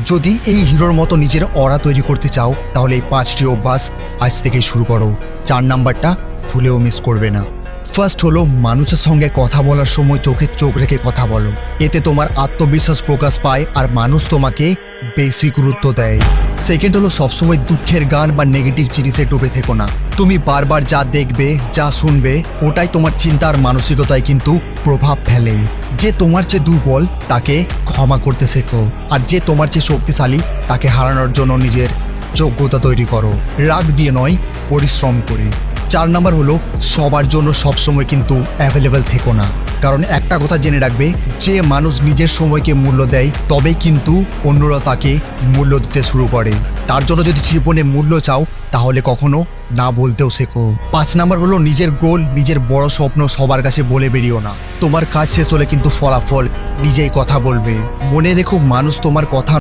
যদি এই হিরোর মতো নিজের অরা তৈরি করতে চাও তাহলে এই 5টি অভ্যাস আজ থেকেই শুরু করো। 4 নাম্বারটা ভুলেও মিস করবে না। ফার্স্ট হলো মানুষের সঙ্গে কথা বলার সময় চোখে চোখ রেখে কথা বলো। এতে তোমার আত্মবিশ্বাস প্রকাশ পায় আর মানুষ তোমাকে বেশি গুরুত্ব দেয়। সেকেন্ড হলো সবসময় দুঃখের গান বা নেগেটিভ জিনিসে ডুবে থেকো না। তুমি বারবার যা দেখবে যা শুনবে ওটাই তোমার চিন্তার মানসিকতায় কিন্তু প্রভাব ফেলে। যে তোমার চেয়ে দুর্বল তাকে ক্ষমা করতে শেখো, আর যে তোমার চেয়ে শক্তিশালী তাকে হারানোর জন্য নিজের যোগ্যতা তৈরি করো, রাগ দিয়ে নয় পরিশ্রম করে। 4 নাম্বার হলো সবার জন্য সবসময় কিন্তু অ্যাভেলেবেল থেকো না। কারণ একটা কথা জেনে রাখবে, যে মানুষ নিজের সময়কে মূল্য দেয় তবেই কিন্তু অন্যরা তাকে মূল্য দিতে শুরু করে। তার জন্য যদি জীবনে মূল্য চাও তাহলে কখনো না বলতেও শেখো। 5 নাম্বার হলো নিজের গোল, নিজের বড় স্বপ্ন সবার কাছে বলে বেরিও না। তোমার কাজ শেষ হলে কিন্তু ফলাফল নিজেই কথা বলবে। মনে রেখো, মানুষ তোমার কথা